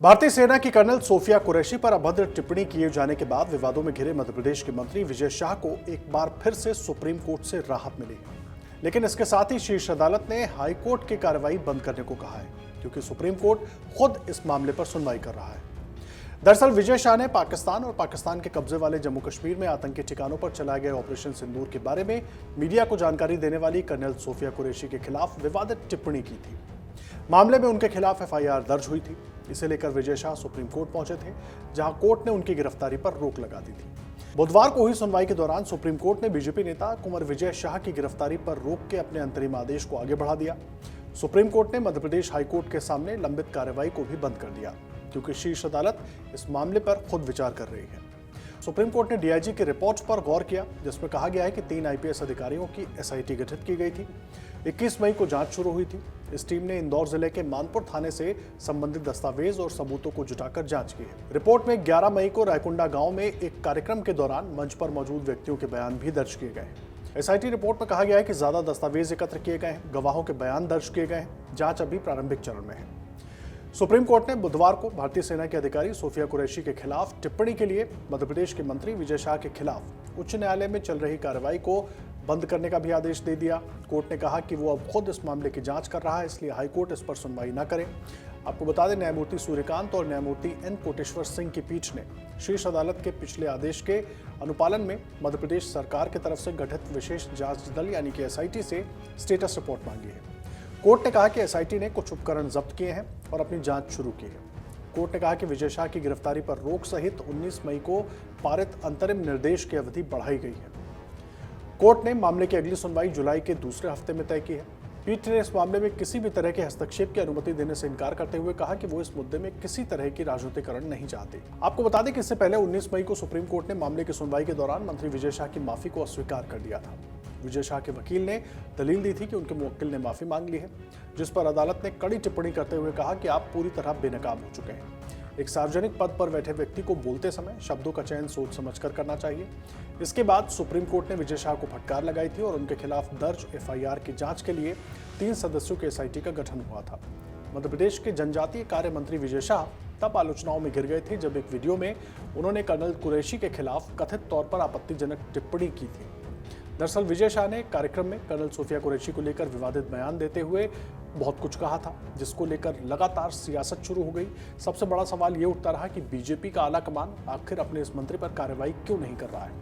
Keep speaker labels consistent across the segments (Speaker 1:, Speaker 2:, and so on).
Speaker 1: भारतीय सेना की कर्नल सोफिया कुरैशी पर अभद्र टिप्पणी किए जाने के बाद विवादों में घिरे मध्य प्रदेश के मंत्री विजय शाह को एक बार फिर से सुप्रीम कोर्ट से राहत मिली। लेकिन इसके साथ ही शीर्ष अदालत ने हाई कोर्ट की कार्रवाई बंद करने को कहा है, क्योंकि सुप्रीम कोर्ट खुद इस मामले पर सुनवाई कर रहा है। दरअसल विजय शाह ने पाकिस्तान और पाकिस्तान के कब्जे वाले जम्मू कश्मीर में आतंकी ठिकानों पर चलाए गए ऑपरेशन सिंदूर के बारे में मीडिया को जानकारी देने वाली कर्नल सोफिया कुरैशी के खिलाफ विवादित टिप्पणी की थी। मामले में उनके खिलाफ एफआईआर दर्ज हुई थी। इसे लेकर विजय शाह सुप्रीम कोर्ट पहुंचे थे, जहां कोर्ट ने उनकी गिरफ्तारी पर रोक लगा दी थी। बुधवार को हुई सुनवाई के दौरान सुप्रीम कोर्ट ने बीजेपी नेता कुंवर विजय शाह की गिरफ्तारी पर रोक के अपने अंतरिम आदेश को आगे बढ़ा दिया। सुप्रीम कोर्ट ने मध्य प्रदेश हाईकोर्ट के सामने लंबित कार्रवाई को भी बंद कर दिया, क्योंकि शीर्ष अदालत इस मामले पर खुद विचार कर रही है। सुप्रीम कोर्ट ने डीआईजी की रिपोर्ट पर गौर किया, जिसमें कहा गया है कि 3 आईपीएस अधिकारियों की एसआईटी गठित की गई थी। 21 मई को जांच शुरू हुई थी। इस टीम ने इंदौर जिले के मानपुर थाने से संबंधित दस्तावेज और सबूतों को जुटाकर जांच की है। रिपोर्ट में 11 मई को रायकुंडा गांव में एक कार्यक्रम के दौरान मंच पर मौजूद व्यक्तियों के बयान भी दर्ज किए गए। एसआईटी रिपोर्ट में कहा गया है कि ज्यादा दस्तावेज एकत्र किए गए हैं, गवाहों के बयान दर्ज किए गए हैं। जांच अभी प्रारंभिक चरण में है। सुप्रीम कोर्ट ने बुधवार को भारतीय सेना के अधिकारी सोफिया कुरैशी के खिलाफ टिप्पणी के लिए मध्य प्रदेश के मंत्री विजय शाह के खिलाफ उच्च न्यायालय में चल रही कार्रवाई को बंद करने का भी आदेश दे दिया। कोर्ट ने कहा कि वो अब खुद इस मामले की जांच कर रहा है, इसलिए हाईकोर्ट इस पर सुनवाई न करे। आपको बता दें, न्यायमूर्ति सूर्यकांत और न्यायमूर्ति एन कोटेश्वर सिंह की पीठ ने शीर्ष अदालत के पिछले आदेश के अनुपालन में मध्य प्रदेश सरकार की तरफ से गठित विशेष जांच दल यानी कि एसआईटी से स्टेटस रिपोर्ट मांगी है। कोर्ट ने कहा कि एसआईटी ने कुछ उपकरण जब्त किए हैं और अपनी जांच शुरू की है। कोर्ट ने कहा कि विजय शाह की गिरफ्तारी पर रोक सहित 19 मई को पारित अंतरिम निर्देश की अवधि बढ़ाई गई है। कोर्ट ने मामले की अगली सुनवाई जुलाई के दूसरे हफ्ते में तय की है। पीठ ने इस मामले में किसी भी तरह के हस्तक्षेप की अनुमति देने से इनकार करते हुए कहा कि वो इस मुद्दे में किसी तरह की राजनीतिकरण नहीं चाहते। आपको बता दें कि इससे पहले 19 मई को सुप्रीम कोर्ट ने मामले की सुनवाई के दौरान मंत्री विजय शाह की माफी को अस्वीकार कर दिया था। विजय शाह के वकील ने दलील दी थी कि उनके मुवक्किल ने माफी मांग ली है, जिस पर अदालत ने कड़ी टिप्पणी करते हुए कहा कि आप पूरी तरह बेनकाब हो चुके हैं। एक सार्वजनिक पद पर बैठे व्यक्ति को बोलते समय शब्दों का चयन सोच समझकर करना चाहिए। इसके बाद सुप्रीम कोर्ट ने विजय शाह को फटकार लगाई थी और उनके खिलाफ दर्ज एफआईआर की जांच के लिए 3 सदस्यों के एसआईटी का गठन हुआ था। मध्य प्रदेश के जनजातीय कार्य मंत्री विजय शाह तब आलोचनाओं में घिर गए थे जब एक वीडियो में उन्होंने कर्नल कुरैशी के खिलाफ कथित तौर पर आपत्तिजनक टिप्पणी की थी। दरअसल विजय शाह ने कार्यक्रम में कर्नल सोफिया कुरैशी को लेकर विवादित बयान देते हुए बहुत कुछ कहा था, जिसको लेकर लगातार सियासत शुरू हो गई। सबसे बड़ा सवाल ये उठता रहा कि बीजेपी का आला कमान आखिर अपने इस मंत्री पर कार्रवाई क्यों नहीं कर रहा है।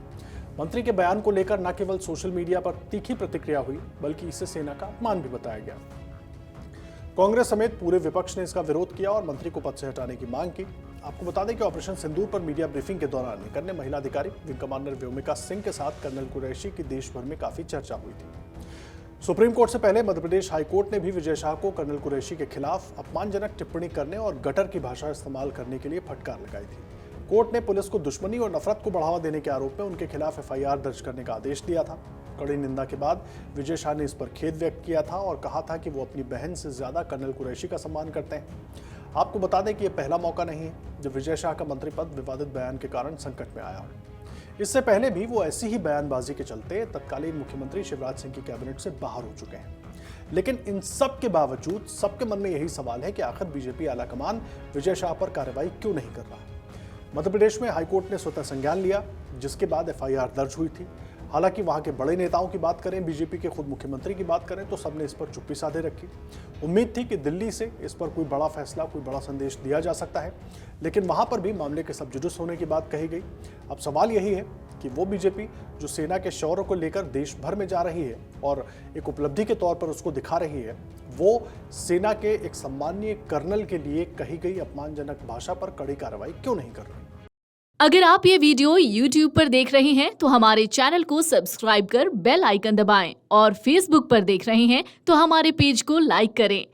Speaker 1: मंत्री के बयान को लेकर न केवल सोशल मीडिया पर तीखी प्रतिक्रिया हुई, बल्कि इसे सेना का अपमान भी बताया गया। कांग्रेस समेत पूरे विपक्ष ने इसका विरोध किया और मंत्री को पद से हटाने की मांग की। आपको बता दें कि ऑपरेशन सिंदूर पर मीडिया ब्रीफिंग के दौरान निकलने महिला अधिकारी विंग कमांडर व्योमिका सिंह के साथ कर्नल कुरैशी की देश भर में काफी चर्चा हुई थी। सुप्रीम कोर्ट से पहले मध्य प्रदेश हाईकोर्ट ने भी विजय शाह को कर्नल कुरैशी के खिलाफ अपमानजनक टिप्पणी करने और गटर की भाषा इस्तेमाल करने के लिए फटकार लगाई थी। कोर्ट ने पुलिस को दुश्मनी और नफरत को बढ़ावा देने के आरोप में उनके खिलाफ एफआईआर दर्ज करने का आदेश दिया था। कड़ी निंदा के बाद विजय शाह ने इस पर खेद व्यक्त किया था और कहा था कि वो अपनी बहन से ज्यादा कर्नल कुरैशी का सम्मान करते हैं। आपको बता दें कि यह पहला मौका नहीं है जब विजय शाह का मंत्री पद विवादित बयान के कारण संकट में आया हो। इससे पहले भी वो ऐसी ही बयानबाजी के चलते तत्कालीन मुख्यमंत्री शिवराज सिंह की कैबिनेट से बाहर हो चुके हैं। लेकिन इन सब के बावजूद सबके मन में यही सवाल है कि आखिर बीजेपी आलाकमान विजय शाह पर कार्रवाई क्यों नहीं कर रहा। मध्य प्रदेश में हाईकोर्ट ने स्वतः संज्ञान लिया, जिसके बाद एफआईआर दर्ज हुई थी। हालांकि वहां के बड़े नेताओं की बात करें, बीजेपी के खुद मुख्यमंत्री की बात करें, तो सबने इस पर चुप्पी साधे रखी। उम्मीद थी कि दिल्ली से इस पर कोई बड़ा फैसला, कोई बड़ा संदेश दिया जा सकता है, लेकिन वहां पर भी मामले के सब जुडिस होने की बात कही गई। अब सवाल यही है कि वो बीजेपी जो सेना के शौर्य को लेकर देश भर में जा रही है और एक उपलब्धि के तौर पर उसको दिखा रही है, वो सेना के एक सम्मानीय कर्नल के लिए कही गई अपमानजनक भाषा पर कड़ी कार्रवाई क्यों नहीं कर रही।
Speaker 2: अगर आप ये वीडियो YouTube पर देख रहे हैं तो हमारे चैनल को सब्सक्राइब कर बेल आइकन दबाएं और Facebook पर देख रहे हैं तो हमारे पेज को लाइक करें।